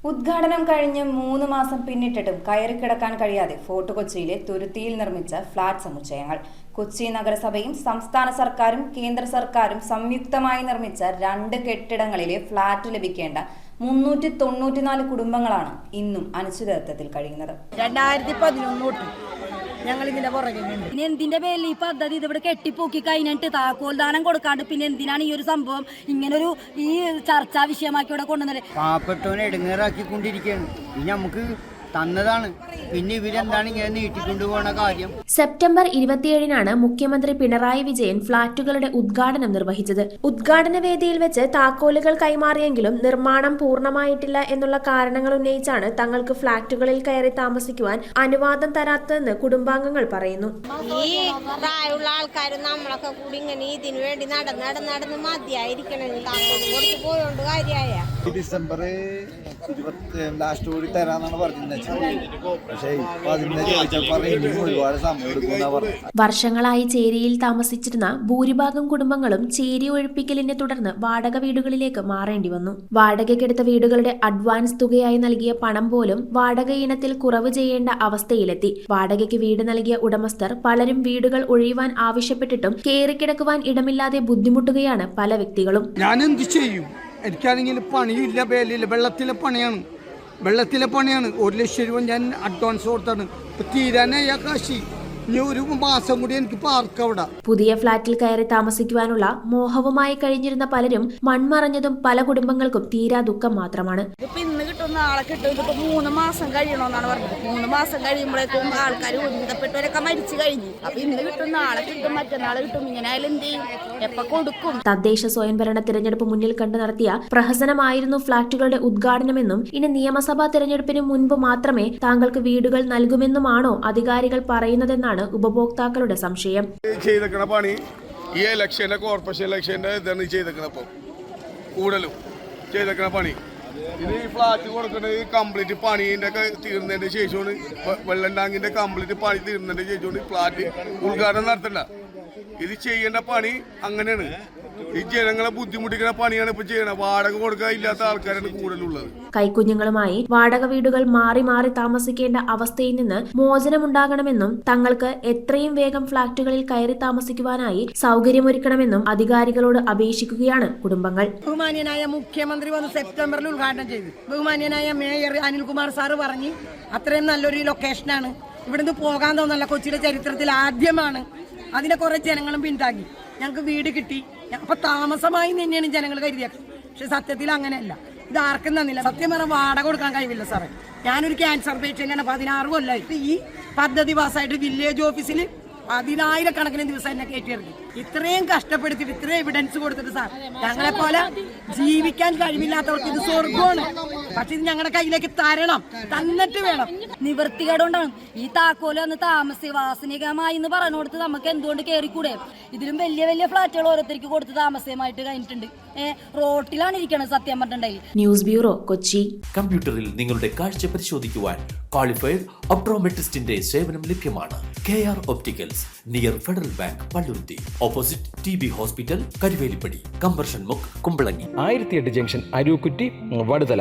ഉദ്ഘാടനം കഴിഞ്ഞ് 3 മാസം പിന്നിട്ടിട്ടും കയറിക്കിടക്കാൻ കഴിയാതെ ഫോർട്ട് കൊച്ചിയിലെ തുരുത്തിയിൽ നിർമ്മിച്ച ഫ്ളാറ്റ് സമുച്ചയങ്ങൾ. കൊച്ചി നഗരസഭയും സംസ്ഥാന സർക്കാരും കേന്ദ്ര സർക്കാരും സംയുക്തമായി നിർമ്മിച്ച 2 കെട്ടിടങ്ങളിലെ ഫ്ളാറ്റ് ലഭിക്കേണ്ട 394 കുടുംബങ്ങളാണ് ഇന്നും അനിശ്ചിതത്വത്തിൽ കഴിയുന്നത്. 2011 ഞങ്ങൾ ഇതിന്റെ പുറകിലുണ്ട്. പിന്നെ എന്തിന്റെ പേരിൽ ഈ പദ്ധതി ഇവിടെ കെട്ടിപ്പോക്കി കഴിഞ്ഞിട്ട് താക്കോൽദാനം കൊടുക്കാണ്ട് പിന്നെ എന്തിനാണ് ഈ ഒരു സംഭവം ഇങ്ങനൊരു ഈ ചർച്ചാ വിഷയമാക്കി ഇവിടെ കൊണ്ടുവന്നത്? പാവപ്പെട്ടവനെ ഇടങ്ങേറാക്കിക്കൊണ്ടിരിക്കുകയാണ്. ഇനി നമുക്ക് തന്നതാണ്, പിന്നെ ഇവരെന്താണ് ഇങ്ങനെ നീട്ടിക്കൊണ്ടുപോകുന്ന കാര്യം? സെപ്റ്റംബർ 27-നാണ് മുഖ്യമന്ത്രി പിണറായി വിജയൻ ഫ്ളാറ്റുകളുടെ ഉദ്ഘാടനം നിർവഹിച്ചത്. ഉദ്ഘാടന വേദിയിൽ വെച്ച് താക്കോലുകൾ കൈമാറിയെങ്കിലും നിർമ്മാണം പൂർണ്ണമായിട്ടില്ല എന്നുള്ള കാരണങ്ങൾ ഉന്നയിച്ചാണ് തങ്ങൾക്ക് ഫ്ളാറ്റുകളിൽ കയറി താമസിക്കുവാൻ അനുവാദം തരാത്തതെന്ന് കുടുംബാംഗങ്ങൾ പറയുന്നു. ഈ പ്രായമുള്ള ആൾക്കാരും നമ്മളൊക്കെ കൂടി ഇങ്ങനെ ഇതിനു വേണ്ടി നടന്ന് മതിയായിരിക്കണം. താക്കോല് കൊടുത്ത് പോയോണ്ട് കാര്യമായ ഡിസംബർ 20 ലാസ്റ്റ് കൂടി തരാന്നാണ് പറഞ്ഞത്. വർഷങ്ങളായി ചേരിയിൽ താമസിച്ചിരുന്ന ഭൂരിഭാഗം കുടുംബങ്ങളും ചേരി ഒഴിപ്പിക്കലിനെ തുടർന്ന് വാടക വീടുകളിലേക്ക് മാറേണ്ടി വന്നു. വാടകയ്ക്കെടുത്ത വീടുകളുടെ അഡ്വാൻസ് തുകയായി നൽകിയ പണം പോലും വാടക ഇനത്തിൽ കുറവ് ചെയ്യേണ്ട അവസ്ഥയിലെത്തി. വാടകയ്ക്ക് വീട് നൽകിയ ഉടമസ്ഥർ പലരും വീടുകൾ ഒഴിയുവാൻ ആവശ്യപ്പെട്ടിട്ടും കേറിക്കിടക്കുവാൻ ഇടമില്ലാതെ ബുദ്ധിമുട്ടുകയാണ് പല വ്യക്തികളും. ഞാൻ എന്ത് ചെയ്യും? എനിക്കാണെങ്കിൽ പണിയില്ല, വേലയില്ല, വെള്ളത്തിലെ പണിയാണ്. 1 ലക്ഷം രൂപ ഞാൻ അഡ്വാൻസ് കൊടുത്താണ്. തീരാനായ കാശി ഇനി 1 മാസം കൂടി എനിക്ക് പാർക്കവിടെ. പുതിയ ഫ്ളാറ്റിൽ കയറി താമസിക്കുവാനുള്ള മോഹവുമായി കഴിഞ്ഞിരുന്ന പലരും മൺമറഞ്ഞതും പല കുടുംബങ്ങൾക്കും തീരാ ദുഃഖം മാത്രമാണ്. ഇന്ന് കിട്ടുന്ന ആളെ കിട്ടും. ഇതിപ്പോ 3 മാസം കഴിയണമെന്നാണ് പറഞ്ഞത്. 3 മാസം കഴിയുമ്പോഴേക്കും ആൾക്കാർ ബന്ധപ്പെട്ടവരൊക്കെ മരിച്ചു കഴിഞ്ഞു. അപ്പൊ ഇന്ന് കിട്ടുന്ന ആളെ കിട്ടും, മറ്റന്നാളെ കിട്ടും. ഇങ്ങനെ ആയാലും എന്ത് ചെയ്യും? എപ്പ കൊടുക്കും? തദ്ദേശ സ്വയംഭരണ തിരഞ്ഞെടുപ്പ് മുന്നിൽ കണ്ടു നടത്തിയ പ്രഹസനമായിരുന്നു ഫ്ളാറ്റുകളുടെ ഉദ്ഘാടനമെന്നും ഇനി നിയമസഭാ തിരഞ്ഞെടുപ്പിന് മുൻപ് മാത്രമേ താങ്കൾക്ക് വീടുകൾ നൽകുമെന്നുമാണോ അധികാരികൾ പറയുന്നതെന്നാണ് ഉപഭോക്താക്കളുടെ സംശയം. ചെയ്തേക്കണ പണി ഈ ഇലക്ഷന്റെ കോർപ്പറേഷൻ ഇലക്ഷന്റെ ഇതാണ് ചെയ്തേക്കണപ്പം കൂടുതലും ചെയ്തേക്കണ പണി. ഇത് ഈ ഫ്ലാറ്റ് കൊടുക്കുന്നത് കംപ്ലീറ്റ് പണീൻ്റെ ഒക്കെ തീർന്നതിന്റെ ശേഷമാണ്, വെള്ളം ടാങ്കിന്റെ കംപ്ലീറ്റ് പണി തീർന്നതിന്റെ ശേഷമാണ് ഫ്ലാറ്റ് ഉദ്ഘാടനം നടത്തണ്ട. ഇത് ചെയ്യേണ്ട പണി അങ്ങനെയാണ്. ഈ ജനങ്ങളെ ബുദ്ധിമുട്ടിക്കുന്ന പണിയാണ് ഇപ്പൊ ചെയ്യണത്. വാടക കൊടുക്കാൻ ഇല്ലാത്ത ആൾക്കാരാണ് കൂടുതലുള്ളത്. കൈക്കുഞ്ഞുങ്ങളുമായി വാടക വീടുകൾ മാറി മാറി താമസിക്കേണ്ട അവസ്ഥയിൽ നിന്ന് മോചനമുണ്ടാകണമെന്നും തങ്ങൾക്ക് എത്രയും വേഗം ഫ്ളാറ്റുകളിൽ കയറി താമസിക്കുവാനായി സൗകര്യമൊരുക്കണമെന്നും അധികാരികളോട് അപേക്ഷിക്കുകയാണ് കുടുംബങ്ങൾ. ബഹുമാന്യനായ മുഖ്യമന്ത്രി വന്ന് സെപ്റ്റംബറിൽ ഉദ്ഘാടനം ചെയ്തു. ബഹുമാന്യനായ മേയർ അനിൽകുമാർ സാറ് പറഞ്ഞ് അത്രയും നല്ലൊരു ലൊക്കേഷനാണ്, ഇവിടുന്ന് പോകാൻ തോന്നല്ല, കൊച്ചിയുടെ ചരിത്രത്തിൽ ആദ്യമാണ്. അതിനെ കുറെ ജനങ്ങളും പിന്താങ്ങി, ഞങ്ങൾക്ക് വീട് കിട്ടി. അപ്പൊ താമസമായി തന്നെയാണ് ജനങ്ങൾ കരുതിയത്. പക്ഷെ സത്യത്തിൽ അങ്ങനെയല്ല. ഇത് ആർക്കും തന്നില്ല. സത്യം പറഞ്ഞാൽ വാടക കൊടുക്കാൻ കഴിവില്ല സാറേ. ഞാനൊരു ക്യാൻസർ പേഷ്യന്റാണ്. 16 കൊല്ലമായിട്ട് ഈ പദ്ധതി പാസ്സായിട്ട് വില്ലേജ് ഓഫീസിൽ 10,000 ദിവസം എന്നെ കയറ്റിയിറങ്ങി. ഇത്രയും കഷ്ടപ്പെടുത്തിട്ട് ഇത്രയും എവിഡൻസ് കൊടുത്തിട്ട് സാർ, ഞങ്ങളെ പോലെ ജീവിക്കാൻ കഴിവില്ലാത്തവർക്ക് ഇത് സ്വർഗമാണ്. പക്ഷെ ഇത് ഞങ്ങളുടെ കയ്യിലേക്ക് തരണം, തന്നിട്ട് വേണം. നിവൃത്തികേടുകൊണ്ടാണ് ഈ താക്കോല് വന്ന് താമസവാസനികമായി എന്ന് പറഞ്ഞു കൊടുത്ത് നമുക്ക് എന്തുകൊണ്ട് കയറിക്കൂടെ? ഇതിലും വലിയ വലിയ ഫ്ളാറ്റുകൾ ഓരോരുത്തർക്ക് കൊടുത്ത് താമസമായിട്ട് കഴിഞ്ഞിട്ടുണ്ട്. റോട്ടിലാണ് ഇരിക്കണത് സത്യം പറഞ്ഞിട്ടുണ്ടെങ്കിൽ. News bureau, Kochi. കമ്പ്യൂട്ടറിൽ നിങ്ങളുടെ കാഴ്ച പരിശോധിക്കുവാൻ ക്വാളിഫൈഡ് ഒപ്ട്രോമെട്രിസ്റ്റിന്റെ സേവനം ലഭ്യമാണ്. KR opticals, near federal bank, Palluruthy, opposite TB hospital, Karuvelippady, combustion മുക്ക്, കുമ്പളങ്ങി. 1008 ജംഗ്ഷൻ, അരൂക്കുറ്റി, വടുതല.